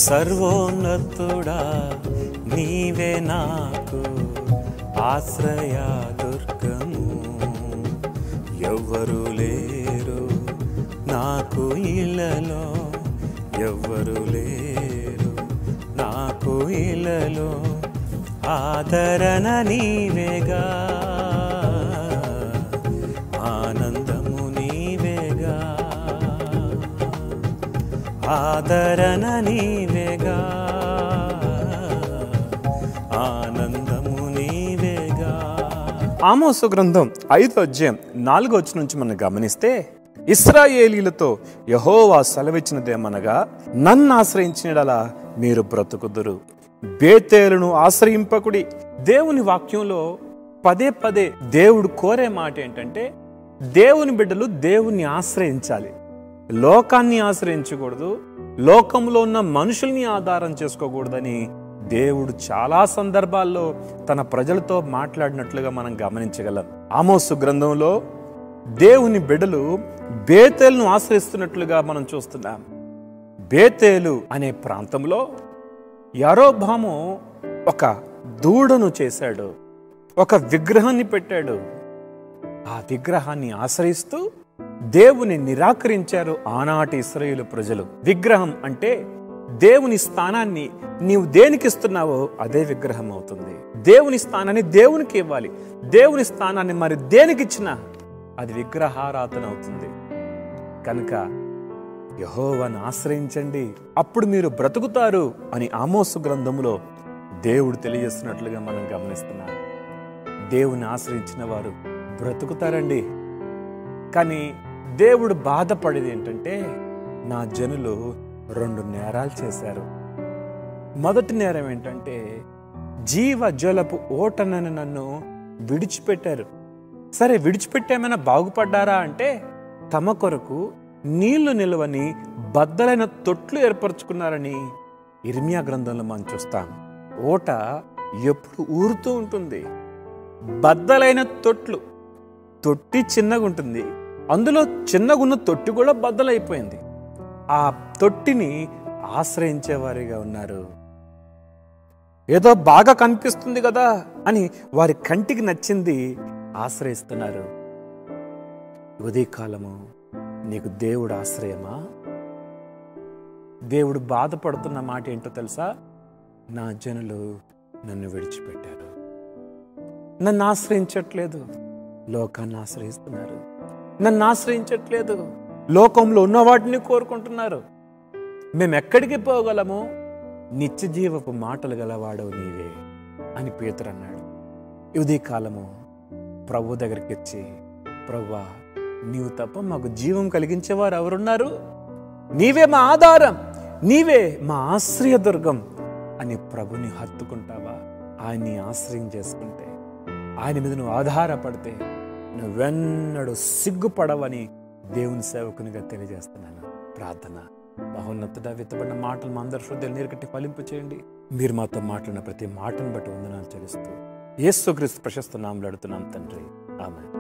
సర్వోన్నతుడా నీవే నాకు ఆశ్రయ దుర్గము, ఎవ్వరు లేరు నాకు ఇలలో, ఎవ్వరు లేరు నాకు ఇలలో, ఆదరణ నీవేగా, ఆనందము నీవేగా, ఆదరణ నీవేగా, ఆనందము నీవేగా. ఆమోసు గ్రంథం 5వ అధ్యాయం 4వ వచనం నుంచి మనం గమనిస్తే, ఇశ్రాయేలీలతో యెహోవా సెలవిచ్చినదేమనగా, నన్ను ఆశ్రయించినలా మీరు బ్రతుకుదురు, బేతేలును ఆశ్రయింపకుడి. దేవుని వాక్యంలో పదే పదే దేవుడు కోరే మాట ఏంటంటే, దేవుని బిడ్డలు దేవుణ్ణి ఆశ్రయించాలి, లోకాన్ని ఆశ్రయించకూడదు, లోకంలో ఉన్న మనుషుల్ని ఆధారం చేసుకోకూడదని దేవుడు చాలా సందర్భాల్లో తన ప్రజలతో మాట్లాడినట్లుగా మనం గమనించగలం. ఆమోసు గ్రంథంలో దేవుని బిడ్డలు బేతేలును ఆశ్రయిస్తున్నట్లుగా మనం చూస్తున్నాం. బేతేలు అనే ప్రాంతంలో యరొబాము ఒక దూడను చేశాడు, ఒక విగ్రహాన్ని పెట్టాడు. ఆ విగ్రహాన్ని ఆశ్రయిస్తూ దేవుని నిరాకరించారు ఆనాటి ఇశ్రాయేలు ప్రజలు. విగ్రహం అంటే దేవుని స్థానాన్ని నీవు దేనికి ఇస్తున్నావో అదే విగ్రహం అవుతుంది. దేవుని స్థానాన్ని దేవునికి ఇవ్వాలి, దేవుని స్థానాన్ని మరి దేనికి ఇచ్చినా అది విగ్రహారాధన అవుతుంది. కనుక యెహోవాను ఆశ్రయించండి, అప్పుడు మీరు బ్రతుకుతారు అని ఆమోసు గ్రంథములో దేవుడు తెలియజేస్తున్నట్లుగా మనం గమనిస్తున్నాం. దేవుని ఆశ్రయించిన వారు బ్రతుకుతారండి. కానీ దేవుడు బాధపడేది ఏంటంటే, నా జనులు 2 నేరాలు చేశారు. మొదటి నేరం ఏంటంటే, జీవ జలపు ఓటనని నన్ను విడిచిపెట్టారు. సరే, విడిచిపెట్టేమైనా బాగుపడ్డారా అంటే, తమ కొరకు నీళ్లు నిలవని బద్దలైన తొట్లు ఏర్పరచుకున్నారని ఇర్మియా గ్రంథంలో మనం చూస్తాం. ఓట ఎప్పుడు ఊరుతూ ఉంటుంది. బద్దలైన తొట్లు, తొట్టి చిన్నగా ఉంటుంది, అందులో చిన్నగున్న తొట్టి కూడా బద్దలైపోయింది. ఆ తొట్టిని ఆశ్రయించేవారిగా ఉన్నారు. ఏదో బాగా కనిపిస్తుంది కదా అని వారి కంటికి నచ్చింది ఆశ్రయిస్తున్నారు. ఉదయకాలము నీకు దేవుడు ఆశ్రయమా? దేవుడు బాధపడుతున్న మాట ఏంటో తెలుసా? నా జనులు నన్ను విడిచిపెట్టారు, నన్ను ఆశ్రయించట్లేదు, లోకాన్ని ఆశ్రయిస్తున్నారు, నన్ను ఆశ్రయించట్లేదు, లోకంలో ఉన్న వాటిని కోరుకుంటున్నారు. మేము ఎక్కడికి పోగలము? నిత్య జీవపు మాటలు గలవాడవు నీవే అని పేతురు అన్నాడు. ఉదయకాలము ప్రభు దగ్గరికి వచ్చి, ప్రభువా, నీవు తప్ప మాకు జీవం కలిగించేవారు ఎవరున్నారు? నీవే మా ఆధారం, నీవే మా ఆశ్రయదుర్గం అని ప్రభుని హత్తుకుంటావా? ఆయన్ని ఆశ్రయం చేసుకుంటే, ఆయన మీద నువ్వు ఆధారపడితే నువ్వెన్నడూ సిగ్గుపడవని దేవుని సేవకునిగా తెలియజేస్తున్నాను. ప్రార్థన. మహోన్నతుడా, విత్తబడిన మాటలు మా అందరి హృదయాలు నీరుకట్టి ఫలింపు చేయండి. మీరు మాతో మాట్లాడిన ప్రతి మాటను బట్టి వందనాలు చెల్లిస్తూ యేసుక్రీస్తు ప్రశస్త నామములో అడుగుతున్నాం తండ్రి, ఆమేన్.